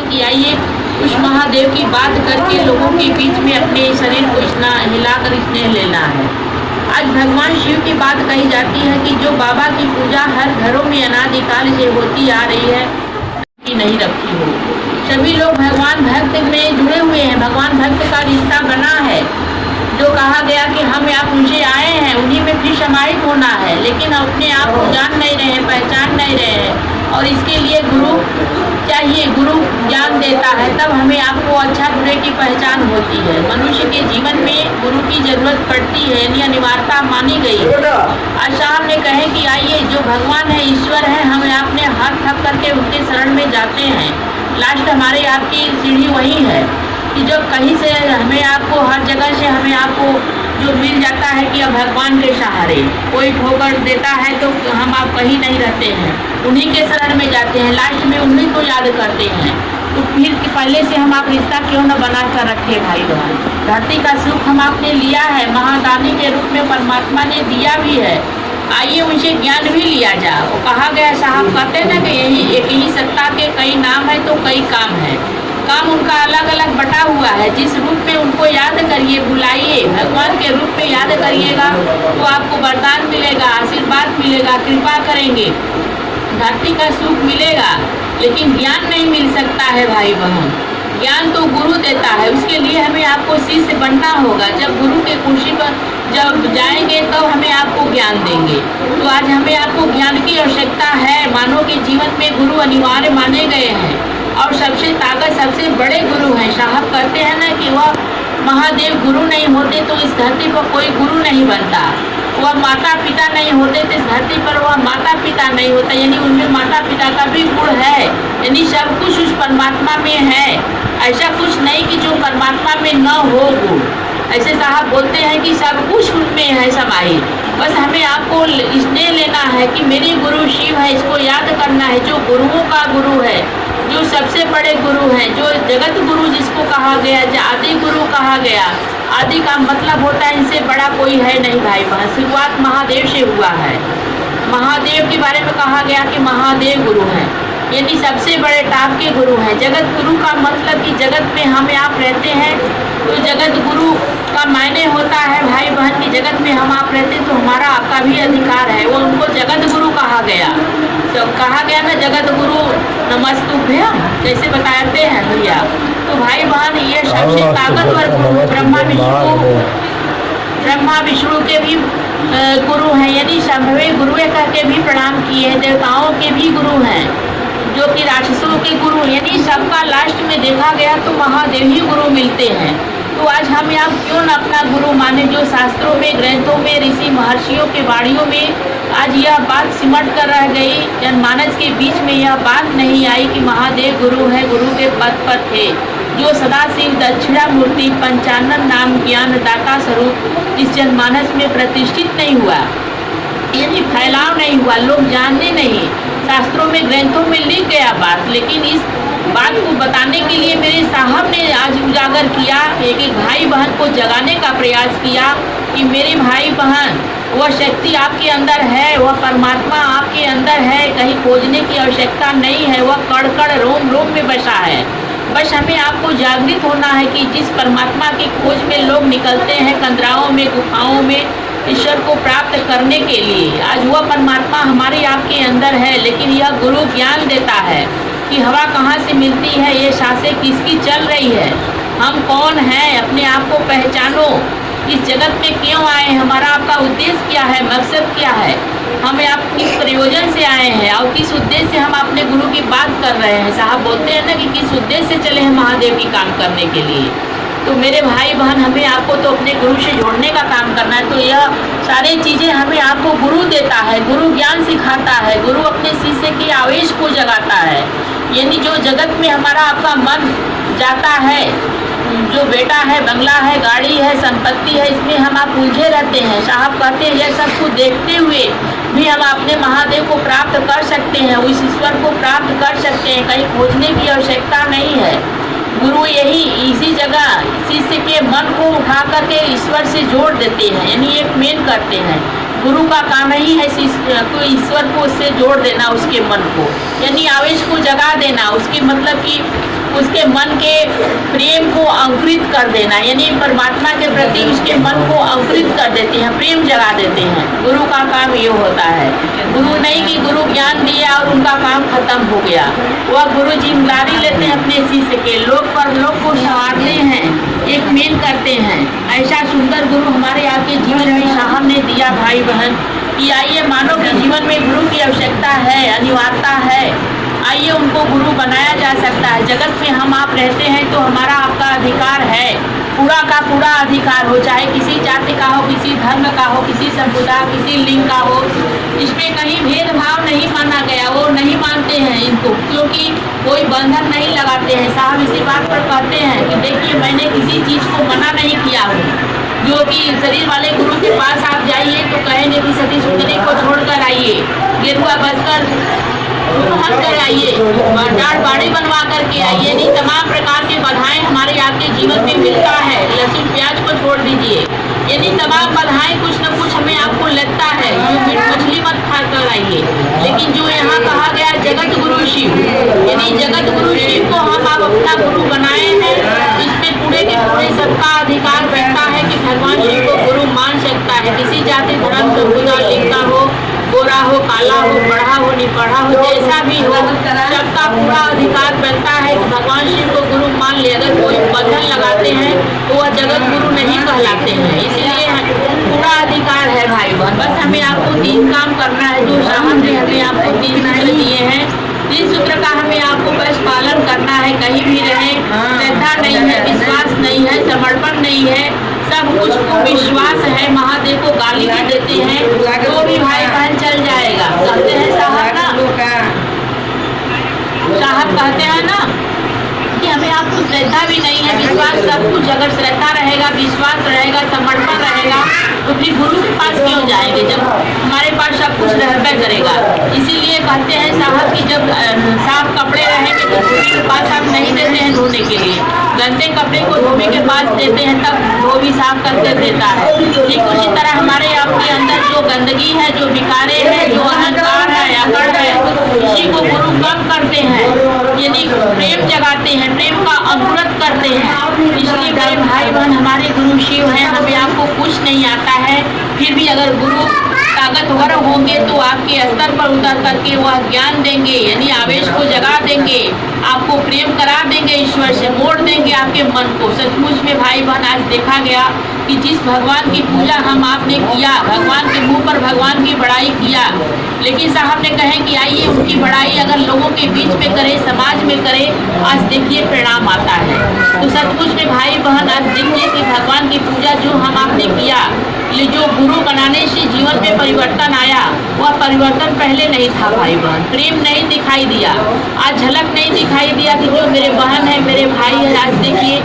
कि आइए उस महादेव की बात करके लोगों के बीच में अपने शरीर को हिलाकर स्नेह लेना है। आज भगवान शिव की बात कही जाती है कि जो बाबा की पूजा हर घरों में अनादिकाल से होती आ रही है कि नहीं रखी हो। सभी लोग भगवान भक्त में जुड़े हुए हैं, भगवान भक्त का रिश्ता बना है। जो कहा गया कि हम आप उनसे आए हैं, उन्हीं में फिर समाहित होना है, लेकिन अपने आप को जान नहीं रहे, पहचान नहीं रहे हैं। और इसके लिए गुरु चाहिए, गुरु ज्ञान देता है, तब हमें आपको अच्छा बुरे की पहचान होती है। मनुष्य के जीवन में गुरु की जरूरत पड़ती है, यानी अनिवार्यता मानी गई है। आज साहब ने कहे कि आइए जो भगवान है, ईश्वर है, हमें आपने हाथ थक करके उनके शरण में जाते हैं। लास्ट हमारे आपकी सीढ़ी वही है कि जो कहीं से हमें आपको हर जगह से हमें आपको जो मिल जाता है कि अब भगवान के सहारे कोई ठोकर देता है तो हम आप कहीं नहीं रहते हैं, उन्हीं के शरण में जाते हैं, लास्ट में उन्हीं को याद करते हैं। तो फिर पहले से हम आप रिश्ता क्यों न बना कर रखे भाई बहन। धरती का सुख हम आपने लिया है, महादानी के रूप में परमात्मा ने दिया भी है, आइए उनसे ज्ञान भी लिया जाए। वो कहा गया, साहब कहते हैं ना कि यही एक ही सत्ता के कई नाम है तो कई काम है। काम उनका अलग अलग बटा हुआ है, जिस रूप में उनको याद करिए, बुलाइए, भगवान के रूप में याद करिएगा तो आपको वरदान मिलेगा, आशीर्वाद मिलेगा, कृपा करेंगे, धरती का सुख मिलेगा। लेकिन ज्ञान नहीं मिल सकता है भाई बहन, ज्ञान तो गुरु देता है, उसके लिए हमें आपको शिष्य बनना होगा। जब गुरु के कुर्सी पर जब जाएंगे तब हमें आपको ज्ञान देंगे। तो आज हमें आपको ज्ञान की आवश्यकता है। मानव के जीवन में गुरु अनिवार्य माने गए हैं और सबसे ताकत सबसे बड़े गुरु हैं। साहब कहते हैं ना कि वह महादेव गुरु नहीं होते तो इस धरती पर कोई गुरु नहीं बनता, वह माता पिता नहीं होते तो इस धरती पर वह माता पिता नहीं होता, यानी उनमें माता पिता का भी गुण है, यानी सब कुछ उस परमात्मा में है। ऐसा कुछ नहीं कि जो परमात्मा में न हो गुण। ऐसे साहब बोलते हैं कि सब कुछ उनमें है समाहित, बस हमें आपको स्नेह लेना है कि मेरी गुरु शिव है, इसको याद करना है, जो गुरुओं का गुरु है, जो सबसे बड़े गुरु हैं, जो जगत गुरु जिसको कहा गया, जो आदि गुरु कहा गया। आदि का मतलब होता है इनसे बड़ा कोई है नहीं भाई बहन, शुरुआत महादेव से हुआ है। महादेव के बारे में कहा गया कि महादेव गुरु हैं, यानी सबसे बड़े टाप के गुरु हैं। जगत गुरु का मतलब कि जगत में हम आप रहते हैं तो जगत गुरु का मायने होता है भाई बहन की जगत में हम आप रहते तो हमारा आपका भी अधिकार है, वो उनको जगत गुरु कहा गया। तो कहा गया ना जगत गुरु नमस्तुभ्यम, जैसे बताते हैं भैया। तो भाई बहन ये सबसे ताकतवर गुरु ब्रह्मा विष्णु के भी गुरु हैं, यानी संभवे गुरु कह के भी प्रणाम किए हैं। देवताओं के भी गुरु हैं, जो कि राक्षसों के गुरु, यानी सबका लास्ट में देखा गया तो महादेव ही गुरु मिलते हैं। तो आज हम आप क्यों न अपना गुरु माने, जो शास्त्रों में, ग्रंथों में, ऋषि महर्षियों के वाणियों में आज यह बात सिमट कर रह गई। जनमानस के बीच में यह बात नहीं आई कि महादेव गुरु है, गुरु के पद पर थे, जो सदाशिव दक्षिणामूर्ति पंचानन नाम ज्ञान दाता स्वरूप इस जनमानस में प्रतिष्ठित नहीं हुआ, यानी फैलाव नहीं हुआ, लोग जानने नहीं। शास्त्रों में, ग्रंथों में लिख गया बात, लेकिन इस बात को बताने के लिए मेरे साहब ने आज उजागर किया, एक एक भाई बहन को जगाने का प्रयास किया कि मेरे भाई बहन वह शक्ति आपके अंदर है, वह परमात्मा आपके अंदर है, कहीं खोजने की आवश्यकता नहीं है, वह कण कण रोम रोम में बसा है। बस हमें आपको जागृत होना है कि जिस परमात्मा की खोज में लोग निकलते हैं कंदराओं में, गुफाओं में, ईश्वर को प्राप्त करने के लिए, आज वह परमात्मा हमारे आपके अंदर है। लेकिन यह गुरु ज्ञान देता है कि हवा कहाँ से मिलती है, ये सांसें किसकी चल रही है, हम कौन हैं, अपने आप को पहचानो, इस जगत में क्यों आए, हमारा आपका उद्देश्य क्या है, मकसद क्या है, हमें आप किस प्रयोजन से आए हैं और किस उद्देश्य से हम अपने गुरु की बात कर रहे हैं। साहब बोलते हैं ना कि किस उद्देश्य से चले हैं महादेव की काम करने के लिए। तो मेरे भाई बहन हमें आपको तो अपने गुरु से जोड़ने का काम करना है। तो यह सारी चीज़ें हमें आपको गुरु देता है, गुरु ज्ञान सिखाता है, गुरु अपने शिष्य के आवेश को जगाता है, यानी जो जगत में हमारा आपका मन जाता है, जो बेटा है, बंगला है, गाड़ी है, संपत्ति है, इसमें हम आप उलझे रहते हैं। साहब कहते हैं यह सब कुछ देखते हुए भी हम अपने महादेव को प्राप्त कर सकते हैं, उस ईश्वर को प्राप्त कर सकते हैं, कहीं खोजने की आवश्यकता नहीं है। गुरु यही इसी जगह शिष्य के मन को उठा करके ईश्वर से जोड़ देते हैं, यानी एक मेल करते हैं। गुरु का काम ही है ईश्वर को उससे जोड़ देना, उसके मन को, यानी आवेश को जगा देना, उसकी मतलब कि उसके मन के प्रेम को अंकुरित कर देना, यानी परमात्मा के प्रति उसके मन को अंकुरित कर देते हैं, प्रेम जगा देते हैं। गुरु का काम ये होता है। गुरु नहीं कि गुरु ज्ञान दिया और उनका काम खत्म हो गया। वह गुरु जिम्मेदारी लेते हैं अपने शिष्य के, लोक पर लोक को संवारते हैं, एक मेल करते हैं। ऐसा सुंदर गुरु हमारे आपके जीवन में साहब ने दिया भाई बहन कि आइए, मानव के जीवन में गुरु की आवश्यकता है, अनिवार्यता है। आइए, उनको गुरु बनाया जा सकता है। जगत में हम आप रहते हैं तो हमारा आपका अधिकार है, पूरा का पूरा अधिकार हो, चाहे किसी जाति का हो, किसी धर्म का हो, किसी समुदाय, किसी लिंग का हो, इसमें कहीं भेदभाव नहीं माना गया। वो नहीं मानते हैं इनको, क्योंकि कोई बंधन नहीं लगाते हैं। साहब इसी बात पर कहते हैं कि देखिए, मैंने किसी चीज़ को मना नहीं किया हूँ। जो कि शरीर वाले गुरु के पास आप जाइए तो कहेंगे कि सती सुंदरी को छोड़कर आइए, गेरुआ बजकर हल कर आइए, डाढ़ बाड़ी बनवा करके आइए। नहीं, तमाम प्रकार के बाधाएं हमारे आपके जीवन में मिलता है। लहसुन प्याज को छोड़ दीजिए, यानी तमाम बाधाएं कुछ न कुछ हमें आपको लगता है। मीट मछली मत खा कर आइए, लेकिन जो यहाँ कहा गया जगत गुरु शिव, यानी जगत गुरु शिव को हम आप अपना गुरु बनाए हैं। इसमें पूरे के पूरे सबका अधिकार बैठता है कि भगवान शिव को गुरु मान सकता है। किसी जाति धर्म समुदाय लिंग का हो, गोरा हो, काला हो, पढ़ा हो, नहीं पढ़ा हो, जैसा भी हो, सबका पूरा अधिकार बनता है कि भगवान शिव को गुरु मान ले। अगर कोई बंधन लगाते हैं तो वह जगत गुरु नहीं कहलाते हैं। इसलिए पूरा अधिकार है भाई बहन। बस हमें आपको 3 काम करना है, जो साहब ने हमें आपको 3 सूत्र दिए हैं। 3 सूत्र का हमें आपको बस पालन करना है। कहीं भी रहे, श्रद्धा नहीं है, विश्वास नहीं है, समर्पण नहीं है, सब कुछ को विश्वास है, महादेव को गाली भी देते हैं तो भी भाई बहन चल जाएगा। कहते हैं साहब ना, साहब कहते हैं ना कि हमें आपको श्रद्धा भी नहीं है, विश्वास, सब कुछ अगर श्रद्धा रहेगा, विश्वास रहेगा, समर्पण रहेगा तो फिर गुरु के पास क्यों जाएंगे जब हमारे पास सब कुछ रहबे करेगा। इसीलिए कहते हैं साहब कि जब साफ कपड़े रहेंगे तो धोबी के पास आप नहीं देते हैं धोने के लिए, गंदे कपड़े को धोबी के पास देते हैं, तब धोबी साफ करके देता है। ठीक उसी तरह हमारे आपके अंदर जो गंदगी है, जो विकारे हैं, जो अहंकार है, अकड़ है, इसी को गुरु कम करते हैं, यानी प्रेम जगाते हैं, प्रेम का अंकुरित करते हैं। इसलिए मेरे भाई बहन, हमारे गुरु शिव हैं। हमें आपको कुछ नहीं आता है, फिर भी अगर गुरु ताकतवर होंगे तो आपके स्तर पर उतर करके वह ज्ञान देंगे, यानी आवेश को जगा देंगे, आपको प्रेम करा देंगे, ईश्वर से मोड़ देंगे आपके मन को। सचमुच में भाई बहन, आज देखा गया कि जिस भगवान की पूजा हम आपने किया, भगवान के मुंह पर भगवान की बड़ाई किया, लेकिन साहब ने कहे कि आइए उनकी बड़ाई अगर लोगों के बीच में करे, समाज में करे, आज देखिए परिणाम आता है। तो सचमुच में भाई बहन, आज देखिए कि भगवान की पूजा जो हम आपने किया, ये जो गुरु बनाने से जीवन में परिवर्तन आया, वह परिवर्तन पहले नहीं था भाई बहन। प्रेम नहीं दिखाई दिया, आज झलक नहीं दिखाई दिया कि जो मेरे बहन है, मेरे भाई है। आज देखिए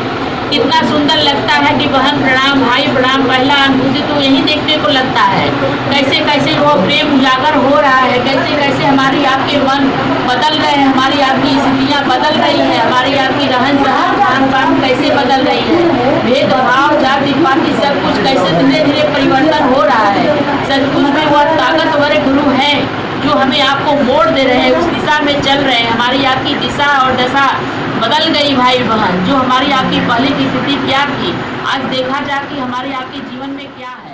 कितना सुंदर लगता है कि बहन प्रणाम, भाई प्रणाम, पहला अनुभूति तो यही देखने को लगता है। कैसे कैसे वो प्रेम उजागर हो रहा है, कैसे कैसे हमारी आपके मन बदल रहे हैं, हमारी आपकी स्थितियाँ बदल रही है, हमारी आपकी रहन सहन, खान पान कैसे बदल रही है, भेदभाव, जाति पाति, सब कुछ कैसे धीरे धीरे परिवर्तन हो रहा है। सचमुच में वह ताकतवर गुरु है जो हमें आपको मोड़ दे रहे हैं, उस दिशा में चल रहे हैं। हमारी आपकी दिशा और दशा बदल गई भाई बहन। जो हमारी आपकी पहले की स्थिति क्या थी, आज देखा जा कि हमारे आपके जीवन में क्या है।